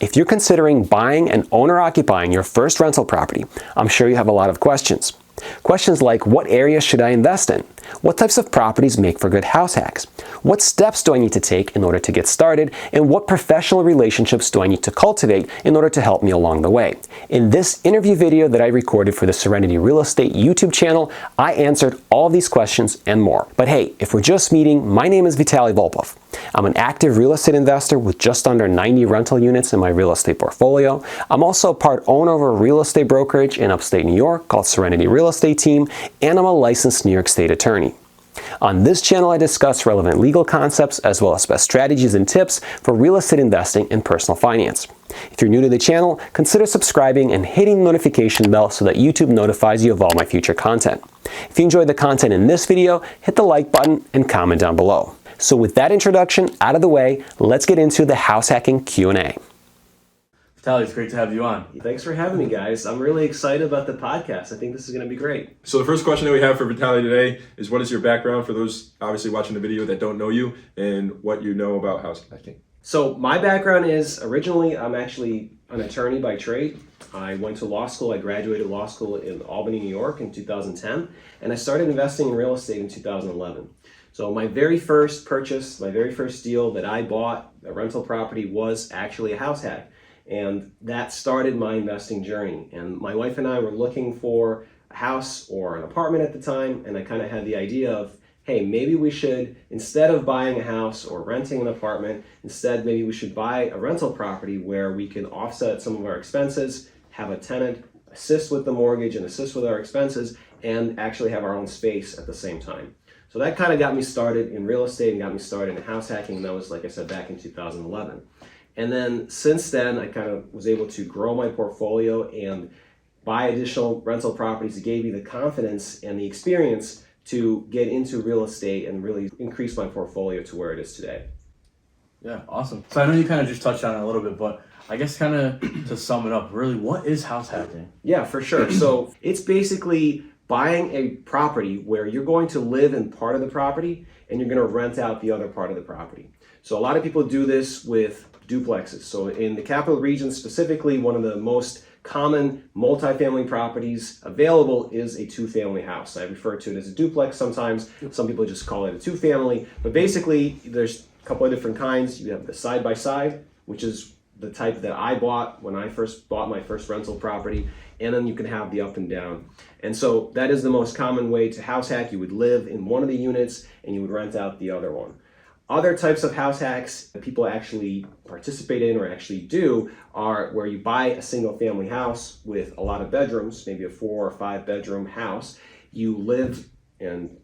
If you're considering buying and owner-occupying your first rental property, I'm sure you have a lot of questions. Questions like, what areas should I invest in? What types of properties make for good house hacks? What steps do I need to take in order to get started? And what professional relationships do I need to cultivate in order to help me along the way? In this interview video that I recorded for the Serenity Real Estate YouTube channel, I answered all these questions and more. But hey, if we're just meeting, my name is Vitalis Background. I'm an active real estate investor with just under 90 rental units in my real estate portfolio. I'm also part owner of a real estate brokerage in upstate New York called Serenity Real Estate Team, and I'm a licensed New York State attorney. On this channel, I discuss relevant legal concepts as well as best strategies and tips for real estate investing and personal finance. If you're new to the channel, consider subscribing and hitting the notification bell so that YouTube notifies you of all my future content. If you enjoyed the content in this video, hit the like button and comment down below. So with that introduction out of the way, let's get into the house hacking Q&A. Vitalis, it's great to have you on. Thanks for having me, guys. I'm really excited about the podcast. I think this is going to be great. So the first question that we have for Vitalis today is, what is your background for those obviously watching the video that don't know you, and what you know about house hacking? So my background is, originally, I'm actually an attorney by trade. I went to law school. I graduated law school in Albany, New York in 2010, and I started investing in real estate in 2011. So my very first purchase, my very first deal that I bought, a rental property, was actually a house hack. And that started my investing journey. And my wife and I were looking for a house or an apartment at the time, and I kind of had the idea of, hey, maybe we should, instead of buying a house or renting an apartment, instead maybe we should buy a rental property where we can offset some of our expenses, have a tenant assist with the mortgage and assist with our expenses, and actually have our own space at the same time. So that kind of got me started in real estate and got me started in house hacking. And that was, like I said, back in 2011. And then since then, I kind of was able to grow my portfolio and buy additional rental properties. It gave me the confidence and the experience to get into real estate and really increase my portfolio to where it is today. Yeah, awesome. So I know you kind of just touched on it a little bit, but I guess kind of to sum it up, really, what is house hacking? Yeah, for sure. So it's basically buying a property where you're going to live in part of the property and you're going to rent out the other part of the property. So a lot of people do this with duplexes. So in the capital region specifically, one of the most common multifamily properties available is a two-family house. I refer to it as a duplex sometimes. Some people just call it a two-family. But basically, there's a couple of different kinds. You have the side-by-side, which is the type that I bought when I first bought my first rental property. And then you can have the up and down. And so that is the most common way to house hack. You would live in one of the units and you would rent out the other one. Other types of house hacks that people actually participate in or actually do are where you buy a single family house with a lot of bedrooms, maybe a 4 or 5 bedroom house. You live and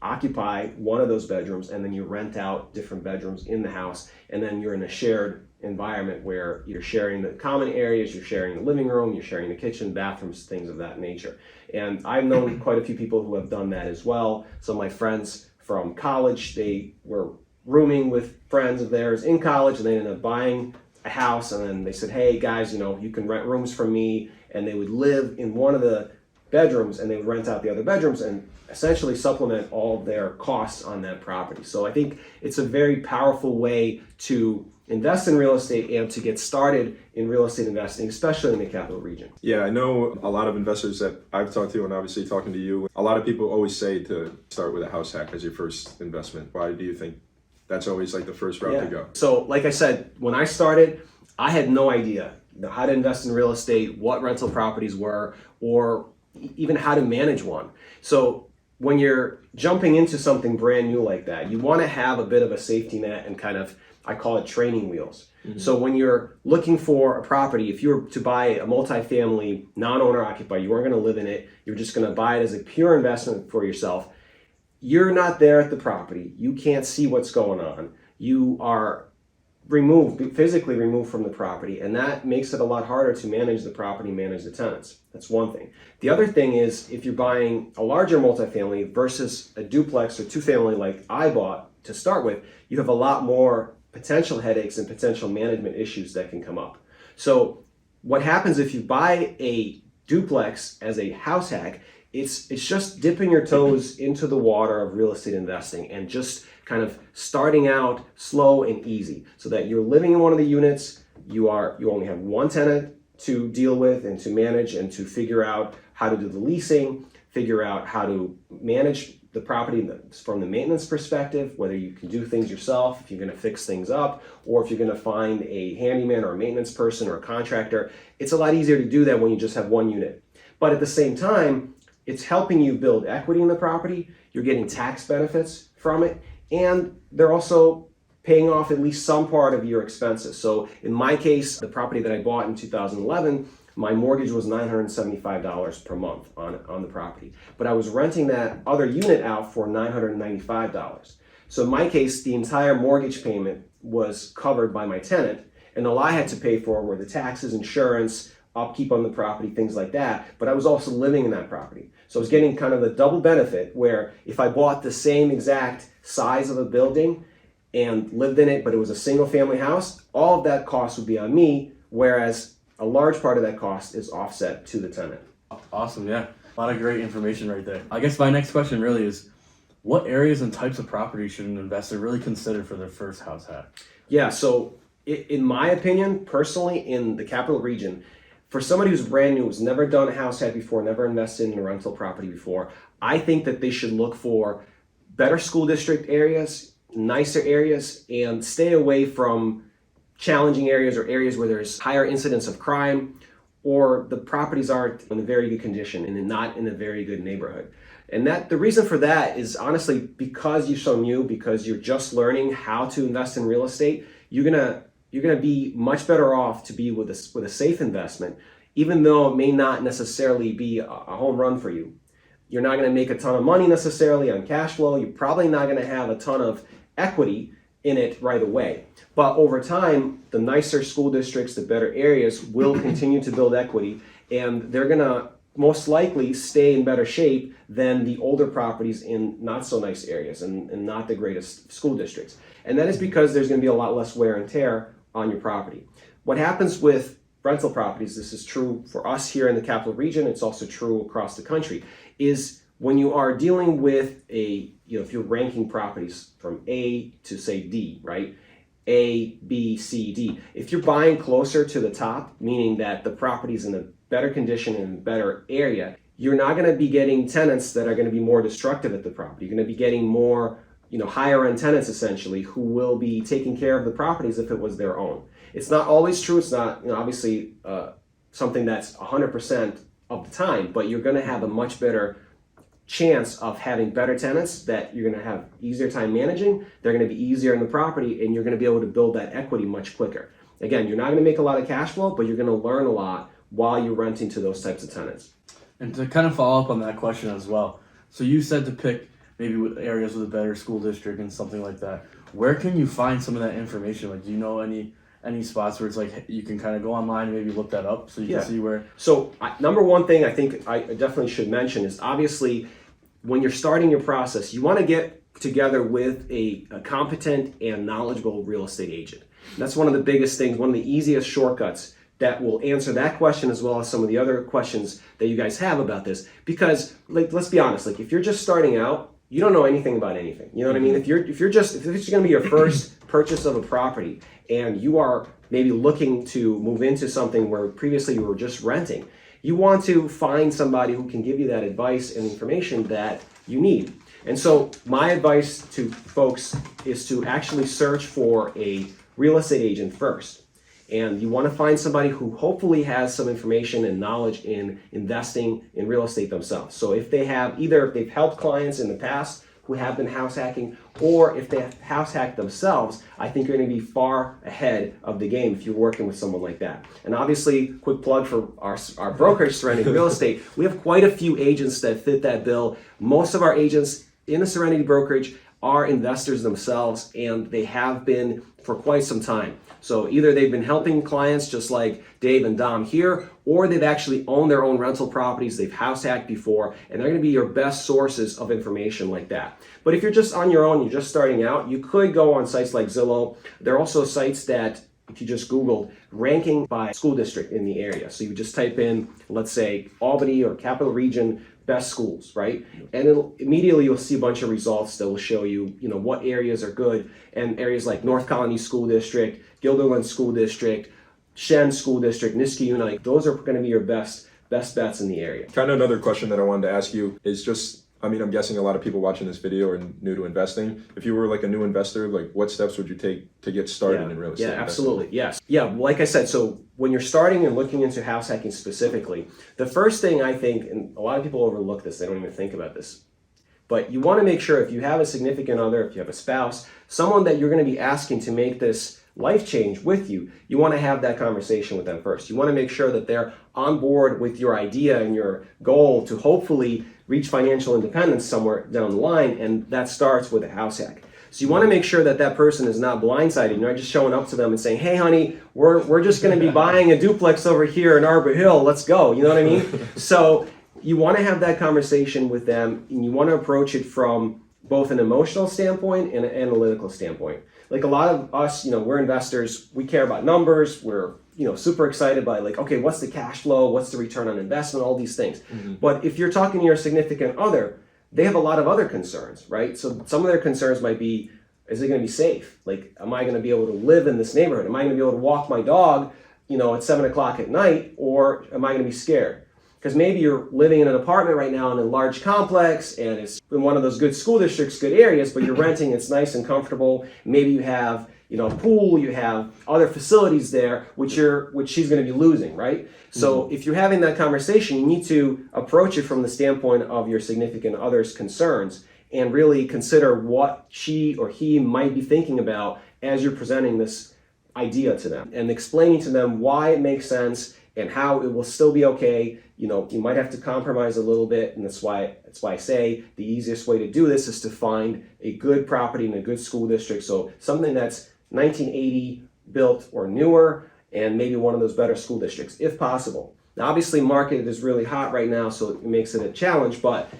occupy one of those bedrooms, and then you rent out different bedrooms in the house, and then you're in a shared environment where you're sharing the common areas, you're sharing the living room, you're sharing the kitchen, bathrooms, things of that nature. And I've known quite a few people who have done that as well. Some of my friends from college, they were rooming with friends of theirs in college, and they ended up buying a house, and then they said, hey guys, you can rent rooms from me, and they would live in one of the bedrooms and they would rent out the other bedrooms and essentially supplement all of their costs on that property. So I think it's a very powerful way to invest in real estate and to get started in real estate investing, especially in the capital region. Yeah, I know a lot of investors that I've talked to, and obviously talking to you, a lot of people always say to start with a house hack as your first investment. Why do you think that's always like the first route to go? So like I said, when I started, I had no idea how to invest in real estate, what rental properties were, or even how to manage one. So when you're jumping into something brand new like that, you want to have a bit of a safety net and kind of, I call it training wheels. Mm-hmm. So when you're looking for a property, if you were to buy a multifamily, non-owner occupied, you weren't going to live in it, you're just going to buy it as a pure investment for yourself. You're not there at the property. You can't see what's going on. You are physically removed from the property, and that makes it a lot harder to manage the property, manage the tenants. That's one thing. The other thing is, if you're buying a larger multifamily versus a duplex or two-family like I bought to start with, you have a lot more potential headaches and potential management issues that can come up. So what happens if you buy a duplex as a house hack, it's just dipping your toes into the water of real estate investing and just kind of starting out slow and easy so that you're living in one of the units, you only have one tenant to deal with and to manage and to figure out how to do the leasing, figure out how to manage the property from the maintenance perspective, whether you can do things yourself, if you're going to fix things up, or if you're going to find a handyman or a maintenance person or a contractor. It's a lot easier to do that when you just have one unit. But at the same time, it's helping you build equity in the property. You're getting tax benefits from it, and they're also paying off at least some part of your expenses. So in my case, the property that I bought in 2011, my mortgage was $975 per month on the property. But I was renting that other unit out for $995. So in my case, the entire mortgage payment was covered by my tenant, and all I had to pay for were the taxes, insurance, upkeep on the property, things like that. But I was also living in that property. So I was getting kind of the double benefit where if I bought the same exact size of a building and lived in it, but it was a single family house, all of that cost would be on me, whereas a large part of that cost is offset to the tenant. Awesome, yeah. A lot of great information right there. I guess my next question really is, what areas and types of property should an investor really consider for their first house hack? Yeah, so in my opinion, personally, in the capital region, for somebody who's brand new, who's never done a house hack before, never invested in a rental property before, I think that they should look for better school district areas, nicer areas, and stay away from challenging areas or areas where there's higher incidence of crime or the properties aren't in a very good condition and not in a very good neighborhood. And that the reason for that is honestly because you're so new, because you're just learning how to invest in real estate, you're gonna be much better off to be with a safe investment, even though it may not necessarily be a home run for you. You're not gonna make a ton of money necessarily on cash flow. You're probably not gonna have a ton of equity in it right away. But over time, the nicer school districts, the better areas will continue to build equity, and they're gonna most likely stay in better shape than the older properties in not so nice areas and not the greatest school districts. And that is because there's gonna be a lot less wear and tear on your property. What happens with rental properties, this is true for us here in the capital region, it's also true across the country, is when you are dealing with if you're ranking properties from A to say D, right? A, B, C, D. If you're buying closer to the top, meaning that the property's in a better condition and a better area, you're not gonna be getting tenants that are gonna be more destructive at the property. You're gonna be getting more higher end tenants essentially who will be taking care of the properties if it was their own. It's not always true. It's not obviously something that's 100% of the time, but you're going to have a much better chance of having better tenants that you're going to have easier time managing. They're going to be easier in the property, and you're going to be able to build that equity much quicker. Again, you're not going to make a lot of cash flow, but you're going to learn a lot while you're renting to those types of tenants. And to kind of follow up on that question as well, so you said to pick maybe with areas with a better school district and something like that. Where can you find some of that information? Like, do you know any spots where it's like you can kind of go online and maybe look that up so you can see where? So number one thing I think I definitely should mention is obviously when you're starting your process, you want to get together with a competent and knowledgeable real estate agent. And that's one of the biggest things, one of the easiest shortcuts that will answer that question as well as some of the other questions that you guys have about this. Because let's be honest, if you're just starting out, you don't know anything about anything. You know what I mean? If this is going to be your first purchase of a property and you are maybe looking to move into something where previously you were just renting, you want to find somebody who can give you that advice and information that you need. And so my advice to folks is to actually search for a real estate agent first. And you want to find somebody who hopefully has some information and knowledge in investing in real estate themselves. So if they have if they've helped clients in the past who have been house hacking, or if they have house hacked themselves, I think you're going to be far ahead of the game if you're working with someone like that. And obviously, quick plug for our brokerage, Serenity Real Estate. We have quite a few agents that fit that bill. Most of our agents in the Serenity Brokerage are investors themselves, and they have been for quite some time. So either they've been helping clients just like Dave and Dom here, or they've actually owned their own rental properties, they've house hacked before, and they're gonna be your best sources of information like that. But if you're just on your own, you're just starting out, you could go on sites like Zillow. There are also sites that, if you just Googled, ranking by school district in the area. So you just type in, let's say, Albany or Capital Region best schools, right? And immediately you'll see a bunch of results that will show you, what areas are good, and areas like North Colony School District, Guilderland School District, Shen School District, Niskayuna, like those are going to be your best bets in the area. Kind of another question that I wanted to ask you is just, I mean, I'm guessing a lot of people watching this video are new to investing. If you were like a new investor, like what steps would you take to get started in real estate? Yeah, absolutely. Yes. Yeah, like I said, so when you're starting and looking into house hacking specifically, the first thing I think, and a lot of people overlook this, they don't even think about this, but you want to make sure if you have a significant other, if you have a spouse, someone that you're going to be asking to make this life change with you, you want to have that conversation with them first. You want to make sure that they're on board with your idea and your goal to hopefully reach financial independence somewhere down the line, and that starts with a house hack. So you want to make sure that that person is not blindsided. You're not just showing up to them and saying, hey honey, we're just going to be buying a duplex over here in Arbor Hill, let's go, you know what I mean? So you want to have that conversation with them, and you want to approach it from both an emotional standpoint and an analytical standpoint. Like a lot of us, we're investors, we care about numbers, we're super excited by like, okay, what's the cash flow, what's the return on investment, all these things. Mm-hmm. But if you're talking to your significant other, they have a lot of other concerns, right? So some of their concerns might be, is it going to be safe? Like, am I going to be able to live in this neighborhood? Am I going to be able to walk my dog, at 7 o'clock at night, or am I going to be scared? Because maybe you're living in an apartment right now in a large complex and it's in one of those good school districts, good areas, but you're renting, it's nice and comfortable. Maybe you have, a pool, you have other facilities there, which she's going to be losing, right? So if you're having that conversation, you need to approach it from the standpoint of your significant other's concerns and really consider what she or he might be thinking about as you're presenting this idea to them and explaining to them why it makes sense and how it will still be okay. You might have to compromise a little bit, and that's why I say the easiest way to do this is to find a good property in a good school district. So something that's 1980 built or newer, and maybe one of those better school districts, if possible. Now, obviously, market is really hot right now, so it makes it a challenge, but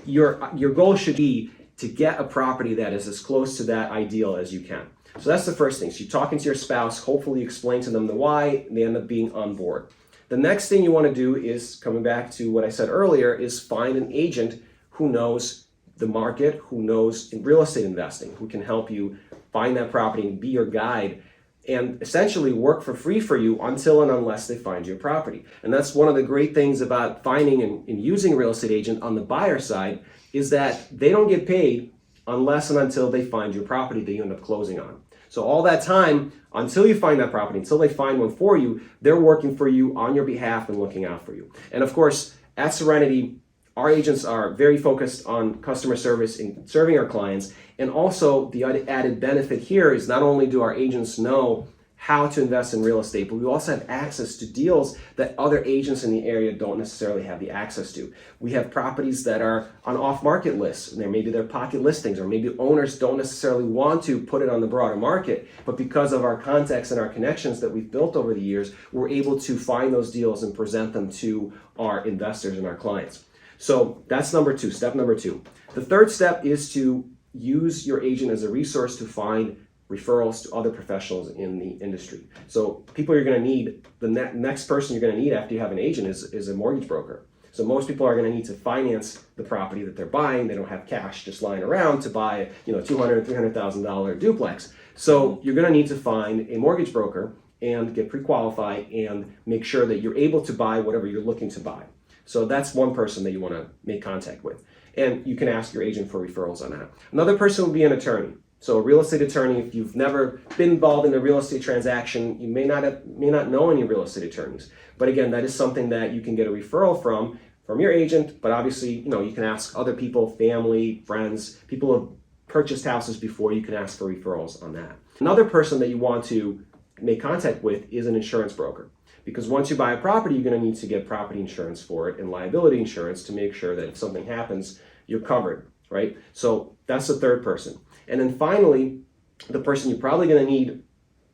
your goal should be to get a property that is as close to that ideal as you can. So that's the first thing. So you're talking to your spouse, hopefully you explain to them the why, and they end up being on board. The next thing you want to do is, coming back to what I said earlier, is find an agent who knows the market, who knows in real estate investing, who can help you find that property and be your guide and essentially work for free for you until and unless they find your property. And that's one of the great things about finding and using a real estate agent on the buyer side is that they don't get paid unless and until they find your property that you end up closing on. So all that time, until you find that property, until they find one for you, they're working for you on your behalf and looking out for you. And of course, at Serenity, our agents are very focused on customer service and serving our clients. And also the added benefit here is not only do our agents know how to invest in real estate, but we also have access to deals that other agents in the area don't necessarily have the access to. We have properties that are on off-market lists, and maybe they're pocket listings, or maybe owners don't necessarily want to put it on the broader market, but because of our contacts and our connections that we've built over the years, we're able to find those deals and present them to our investors and our clients. So that's number two, step number two. The third step is to use your agent as a resource to find referrals to other professionals in the industry. So people you're going to need, the next person you're going to need after you have an agent is a mortgage broker. So most people are going to need to finance the property that they're buying. They don't have cash just lying around to buy, $200,000, $300,000 duplex. So you're going to need to find a mortgage broker and get pre-qualified and make sure that you're able to buy whatever you're looking to buy. So that's one person that you want to make contact with. And you can ask your agent for referrals on that. Another person would be an attorney. So a real estate attorney, if you've never been involved in a real estate transaction, you may not know any real estate attorneys. But again, that is something that you can get a referral from your agent, but obviously, you can ask other people, family, friends, people who have purchased houses before, you can ask for referrals on that. Another person that you want to make contact with is an insurance broker. Because once you buy a property, you're going to need to get property insurance for it and liability insurance to make sure that if something happens, you're covered, right? So that's the third person. And then finally, the person you're probably going to need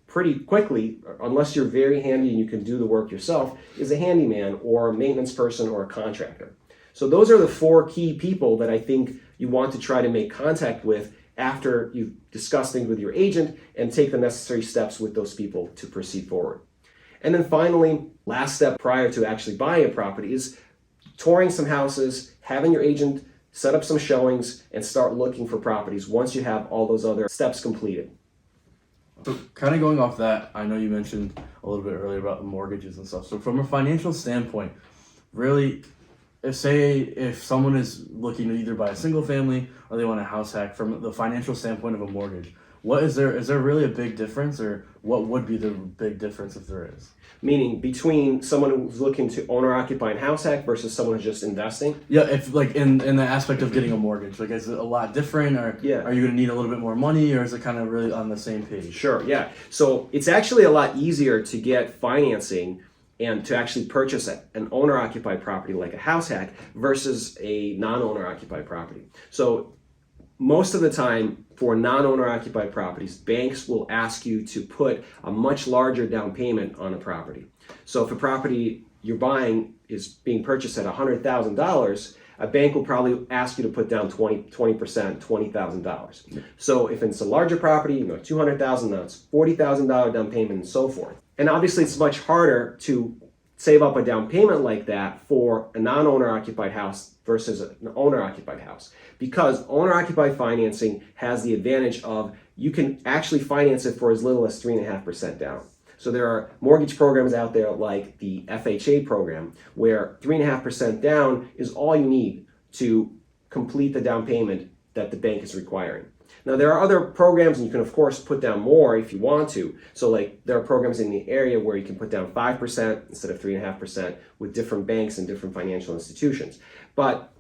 pretty quickly, unless you're very handy and you can do the work yourself, is a handyman or a maintenance person or a contractor. So those are the four key people that I think you want to try to make contact with after you've discussed things with your agent and take the necessary steps with those people to proceed forward. And then finally, last step prior to actually buying a property is touring some houses, having your agent set up some showings, and start looking for properties once you have all those other steps completed. So kind of going off that, I know you mentioned a little bit earlier about the mortgages and stuff. So from a financial standpoint, really, if someone is looking to either buy a single family or they want a house hack, from the financial standpoint of a mortgage, is there really a big difference, or what would be the big difference if there is? Meaning between someone who's looking to owner occupy and house hack versus someone who's just investing? Yeah, if like in the aspect of getting a mortgage, like is it a lot different, or are you gonna need a little bit more money, or is it kind of really on the same page? Sure, yeah. So it's actually a lot easier to get financing and to actually purchase an owner occupied property like a house hack versus a non-owner occupied property. So most of the time for non-owner occupied properties, banks will ask you to put a much larger down payment on a property. So if a property you're buying is being purchased at $100,000, a bank will probably ask you to put down 20%, $20,000. So if it's a larger property, $200,000, now it's $40,000 down payment and so forth. And obviously it's much harder to save up a down payment like that for a non-owner occupied house versus an owner occupied house, because owner occupied financing has the advantage of you can actually finance it for as little as 3.5% down. So there are mortgage programs out there like the FHA program where 3.5% down is all you need to complete the down payment that the bank is requiring. Now there are other programs, and you can of course put down more if you want to. So like there are programs in the area where you can put down 5% instead of 3.5% with different banks and different financial institutions. But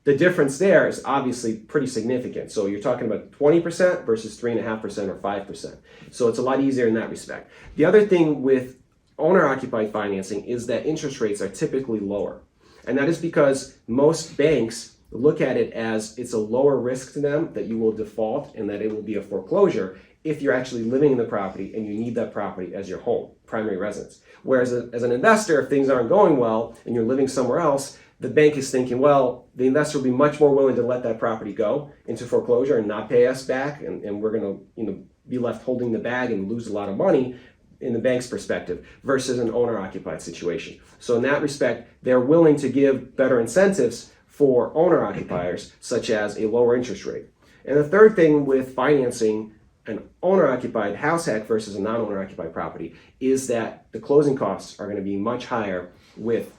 the difference there is obviously pretty significant. So you're talking about 20% versus 3.5% or 5%. So it's a lot easier in that respect. The other thing with owner-occupied financing is that interest rates are typically lower. And that is because most banks look at it as it's a lower risk to them that you will default and that it will be a foreclosure if you're actually living in the property and you need that property as your home, primary residence. Whereas as an investor, if things aren't going well and you're living somewhere else, the bank is thinking, well, the investor will be much more willing to let that property go into foreclosure and not pay us back, and we're going to be left holding the bag and lose a lot of money in the bank's perspective versus an owner-occupied situation. So in that respect, they're willing to give better incentives for owner-occupiers, such as a lower interest rate. And the third thing with financing an owner-occupied house hack versus a non-owner-occupied property is that the closing costs are going to be much higher with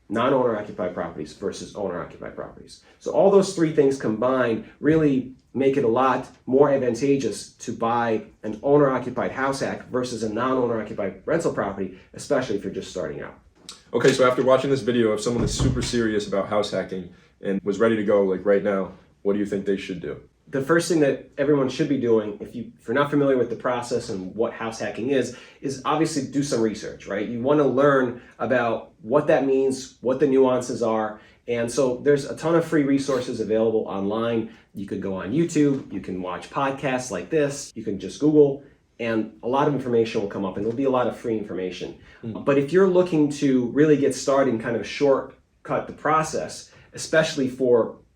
non-owner occupied properties versus owner occupied properties. So all those three things combined really make it a lot more advantageous to buy an owner occupied house hack versus a non-owner occupied rental property, especially if you're just starting out. Okay, so after watching this video, if someone is super serious about house hacking and was ready to go like right now, what do you think they should do? The first thing that everyone should be doing, if you're not familiar with the process and what house hacking is obviously do some research, right? You want to learn about what that means, what the nuances are. And so there's a ton of free resources available online. You could go on YouTube, you can watch podcasts like this, you can just Google, and a lot of information will come up, and there'll be a lot of free information. But if you're looking to really get started and kind of shortcut the process, especially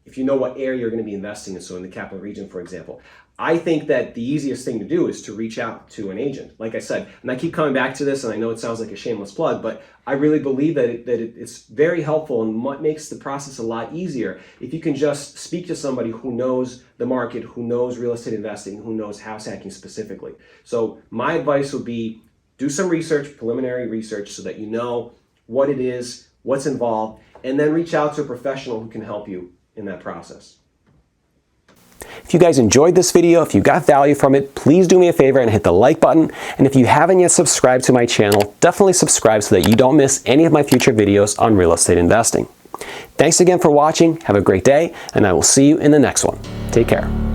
if you know what area you're going to be investing in, so in the capital region, for example, I think that the easiest thing to do is to reach out to an agent. Like I said, and I keep coming back to this, and I know it sounds like a shameless plug, but I really believe that it's very helpful and what makes the process a lot easier if you can just speak to somebody who knows the market, who knows real estate investing, who knows house hacking specifically. So my advice would be do some research, preliminary research, so that you know what it is, what's involved, and then reach out to a professional who can help you in that process. If you guys enjoyed this video, if you got value from it, please do me a favor and hit the like button. And if you haven't yet subscribed to my channel, definitely subscribe so that you don't miss any of my future videos on real estate investing. Thanks again for watching. Have a great day, and I will see you in the next one. Take care.